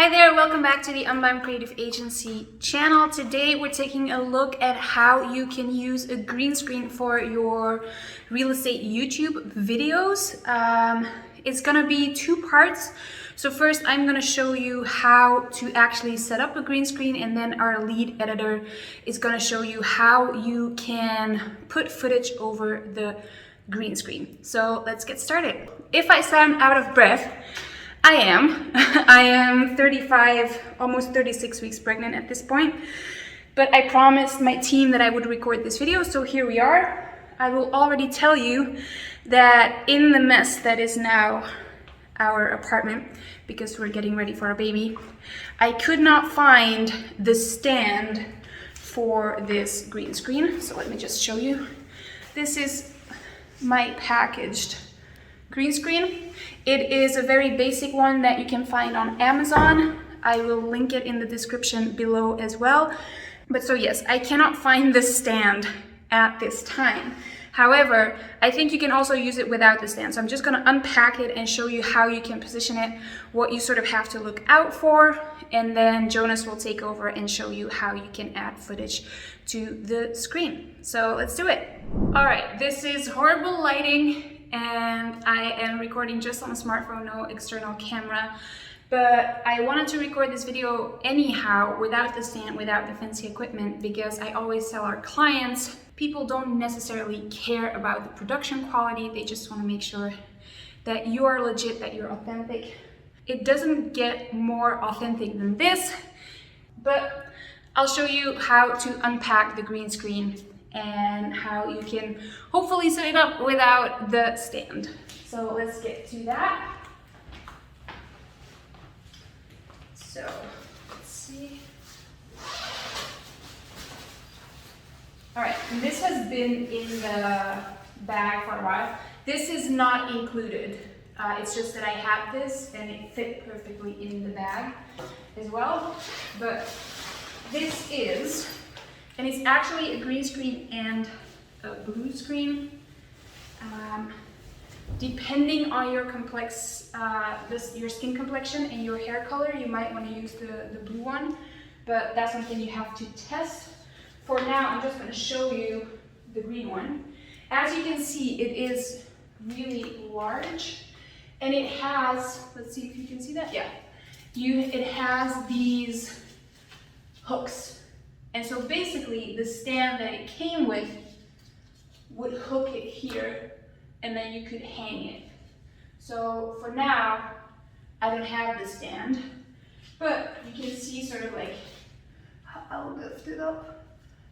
Hi there, welcome back to the Unpack Creative Agency channel. Today we're taking a look at how you can use a green screen for your real estate YouTube videos. It's gonna be two parts. So first I'm gonna show you how to actually set up a green screen, and then our lead editor is gonna show you how you can put footage over the green screen. So let's get started. If I sound out of breath, I am 35, almost 36 weeks pregnant at this point, but I promised my team that I would record this video, so here we are. I will already tell you that in the mess that is now our apartment, because we're getting ready for a baby, I could not find the stand for this green screen. So let me just show you. This is my packaged green screen. It is a very basic one that you can find on Amazon. I will link it in the description below as well. But so yes, I cannot find the stand at this time. However, I think you can also use it without the stand. So I'm just gonna unpack it and show you how you can position it, what you sort of have to look out for, and then Jonas will take over and show you how you can add footage to the screen. So let's do it. All right, this is horrible lighting, and I am recording just on a smartphone, no external camera, but I wanted to record this video anyhow without the stand, without the fancy equipment, because I always tell our clients, people don't necessarily care about the production quality, they just want to make sure that you are legit, that you're authentic. It doesn't get more authentic than this, but I'll show you how to unpack the green screen and how you can hopefully set it up without the stand. So let's get to that. So let's see. All right, and this has been in the bag for a while. This is not included. It's just that I have this and it fit perfectly in the bag as well. But this is, and it's actually a green screen and a blue screen. Depending on your your skin complexion and your hair color, you might want to use the blue one, but that's something you have to test. For now, I'm just going to show you the green one. As you can see, it is really large, and it has, let's see if you can see that, yeah. It has these hooks. And so basically the stand that it came with would hook it here, and then you could hang it. So for now, I don't have the stand, but you can see sort of like, I'll lift it up,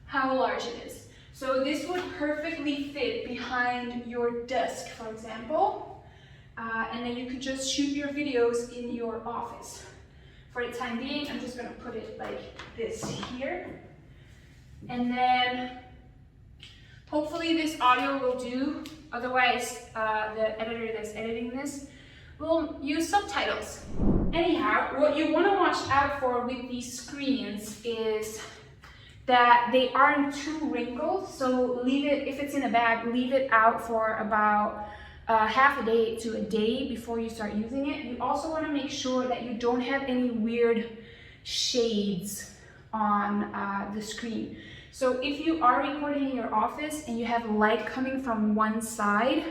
how large it is. So this would perfectly fit behind your desk, for example, and then you could just shoot your videos in your office. For the time being, I'm just gonna put it like this here. And then hopefully this audio will do. Otherwise, the editor that's editing this will use subtitles. Anyhow, what you want to watch out for with these screens is that they aren't too wrinkled. So leave it, if it's in a bag, leave it out for about half a day to a day before you start using it. You also want to make sure that you don't have any weird shades on the screen. So if you are recording in your office and you have light coming from one side,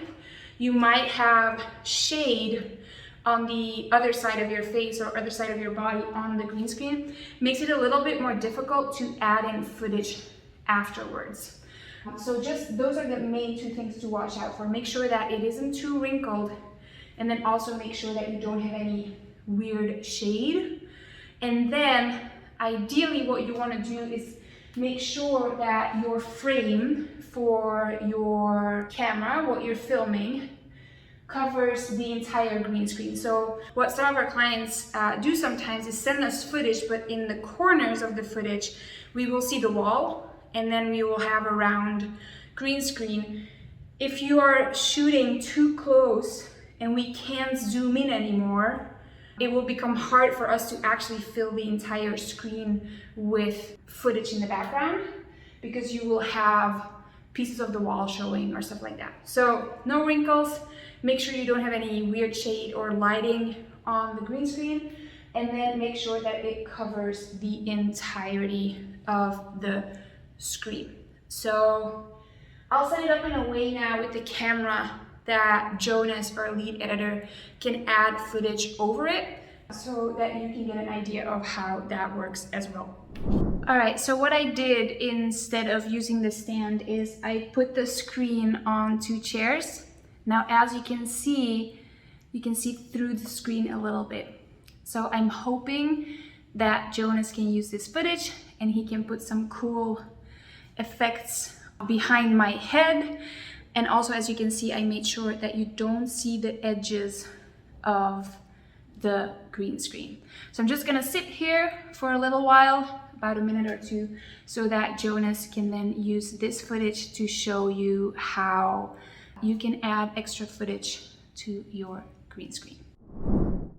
you might have shade on the other side of your face or other side of your body on the green screen. Makes it a little bit more difficult to add in footage afterwards. So just those are the main two things to watch out for. Make sure that it isn't too wrinkled, and then also make sure that you don't have any weird shade. And then ideally what you want to do is make sure that your frame for your camera, what you're filming, covers the entire green screen. So what some of our clients do sometimes is send us footage, but in the corners of the footage, we will see the wall, and then we will have a round green screen. If you are shooting too close and we can't zoom in anymore, it will become hard for us to actually fill the entire screen with footage in the background, because you will have pieces of the wall showing or stuff like that. So no wrinkles, make sure you don't have any weird shade or lighting on the green screen, and then make sure that it covers the entirety of the screen. So I'll set it up in a way now with the camera that Jonas, our lead editor, can add footage over it so that you can get an idea of how that works as well. All right, so what I did instead of using the stand is I put the screen on 2 chairs. Now, as you can see through the screen a little bit. So I'm hoping that Jonas can use this footage and he can put some cool effects behind my head. And also, as you can see, I made sure that you don't see the edges of the green screen. So I'm just gonna sit here for a little while, about a minute or 2, so that Jonas can then use this footage to show you how you can add extra footage to your green screen.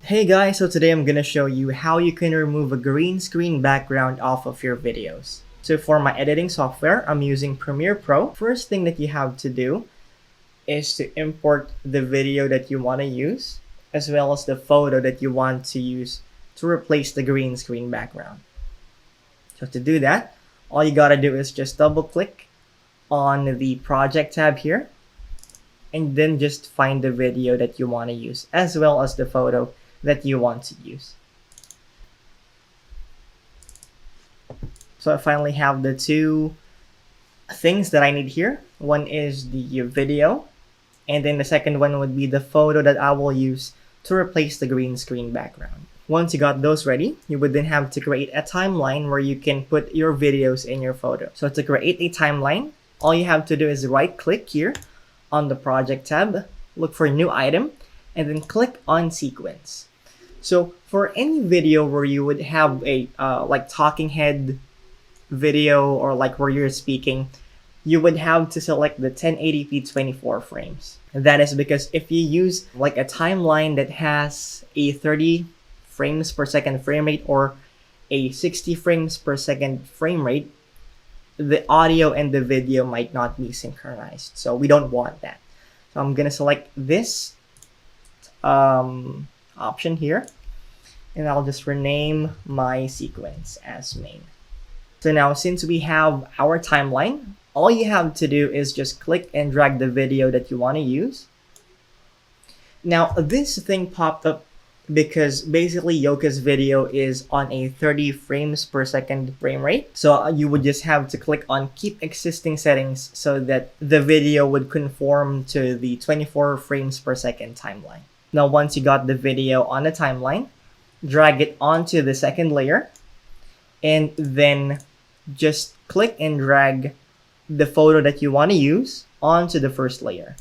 Hey guys, so today I'm gonna show you how you can remove a green screen background off of your videos. So for my editing software, I'm using Premiere Pro. First thing that you have to do is to import the video that you want to use, as well as the photo that you want to use to replace the green screen background. So to do that, all you gotta do is just double click on the project tab here, and then just find the video that you want to use, as well as the photo that you want to use. So I finally have the 2 things that I need here. One is the video, and then the second one would be the photo that I will use to replace the green screen background. Once you got those ready, you would then have to create a timeline where you can put your videos in your photo. So to create a timeline, all you have to do is right click here on the project tab, look for new item, and then click on sequence. So for any video where you would have a like talking head video, or like where you're speaking, you would have to select the 1080p 24 frames. And that is because if you use like a timeline that has a 30 frames per second frame rate or a 60 frames per second frame rate, the audio and the video might not be synchronized. So we don't want that. So I'm gonna select this option here, and I'll just rename my sequence as main. So now, since we have our timeline, all you have to do is just click and drag the video that you want to use. Now, this thing popped up because basically Yoka's video is on a 30 frames per second frame rate. So you would just have to click on keep existing settings so that the video would conform to the 24 frames per second timeline. Now, once you got the video on the timeline, drag it onto the second layer, and then just click and drag the photo that you want to use onto the first layer.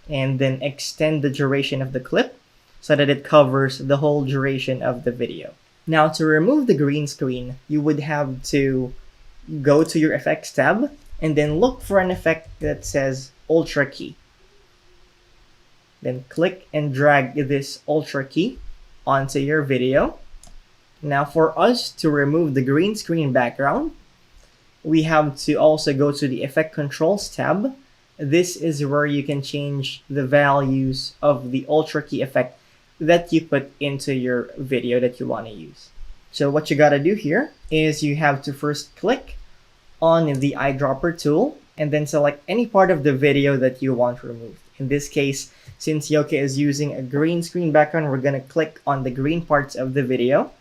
And then extend the duration of the clip so that it covers the whole duration of the video. Now, to remove the green screen, you would have to go to your effects tab and then look for an effect that says Ultra Key. Then click and drag this Ultra Key onto your video. Now, for us to remove the green screen background, we have to also go to the Effect Controls tab. This is where you can change the values of the Ultra Key effect that you put into your video that you want to use. So what you gotta do here is you have to first click on the eyedropper tool and then select any part of the video that you want removed. In this case, since Yoka is using a green screen background, we're gonna click on the green parts of the video.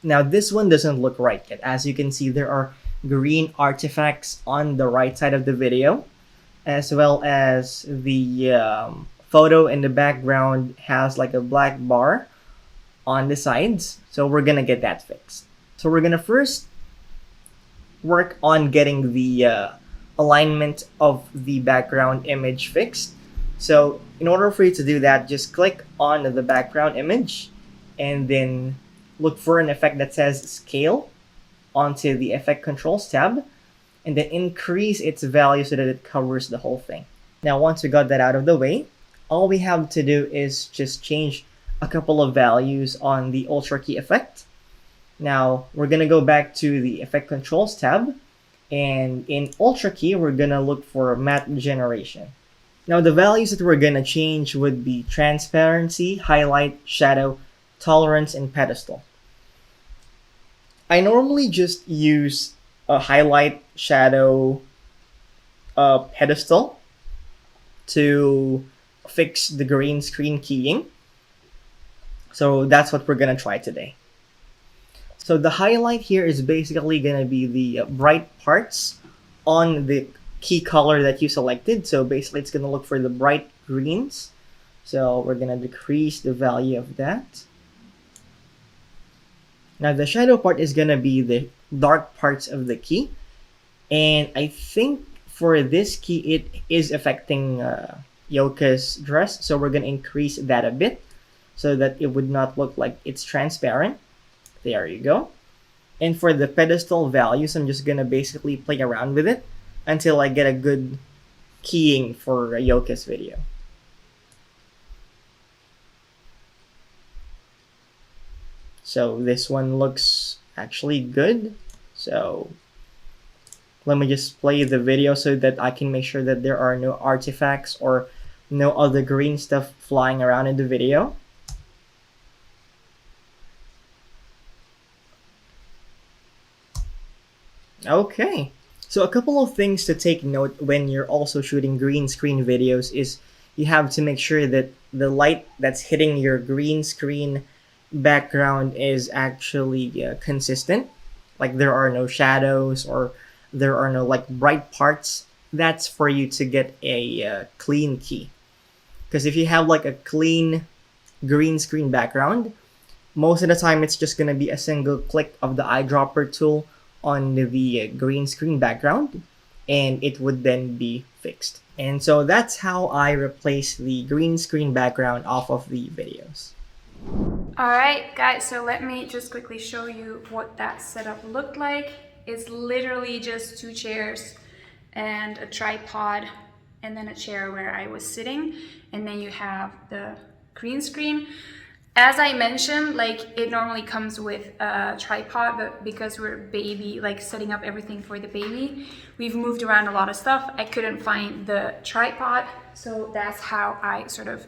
Now, this one doesn't look right yet. As you can see, there are green artifacts on the right side of the video, as well as the photo in the background has like a black bar on the sides. So we're gonna get that fixed. So we're gonna first work on getting the alignment of the background image fixed. So in order for you to do that, just click on the background image and then look for an effect that says scale onto the Effect Controls tab, and then increase its value so that it covers the whole thing. Now, once we got that out of the way, all we have to do is just change a couple of values on the Ultra Key effect. Now, we're gonna go back to the Effect Controls tab, and in Ultra Key, we're gonna look for matte generation. Now the values that we're gonna change would be transparency, highlight, shadow, tolerance, and pedestal. I normally just use a highlight, shadow, pedestal to fix the green screen keying. So that's what we're gonna try today. So the highlight here is basically gonna be the bright parts on the key color that you selected. So basically it's gonna look for the bright greens. So we're gonna decrease the value of that. Now the shadow part is gonna be the dark parts of the key. And I think for this key, it is affecting Yoka's dress. So we're gonna increase that a bit so that it would not look like it's transparent. There you go. And for the pedestal values, I'm just gonna basically play around with it until I get a good keying for Yoka's video. So this one looks actually good. So let me just play the video so that I can make sure that there are no artifacts or no other green stuff flying around in the video. Okay, so a couple of things to take note when you're also shooting green screen videos is you have to make sure that the light that's hitting your green screen background is actually consistent. Like there are no shadows or there are no like bright parts. That's for you to get a clean key. Because if you have like a clean green screen background, most of the time it's just gonna be a single click of the eyedropper tool on the green screen background and it would then be fixed. And so that's how I replace the green screen background off of the videos. Alright guys, so let me just quickly show you what that setup looked like. It's literally just 2 chairs and a tripod and then a chair where I was sitting, and then you have the green screen. As I mentioned, like it normally comes with a tripod, but because we're setting up everything for the baby, we've moved around a lot of stuff. I couldn't find the tripod, so that's how I sort of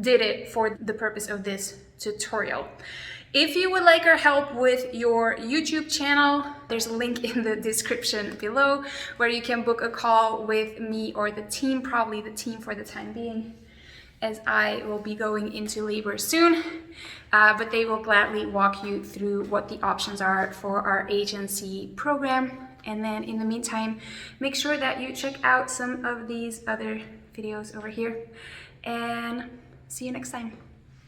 did it for the purpose of this tutorial. If you would like our help with your YouTube channel, there's a link in the description below where you can book a call with me or the team, probably the team for the time being, as I will be going into labor soon, but they will gladly walk you through what the options are for our agency program. And then in the meantime, make sure that you check out some of these other videos over here, and see you next time.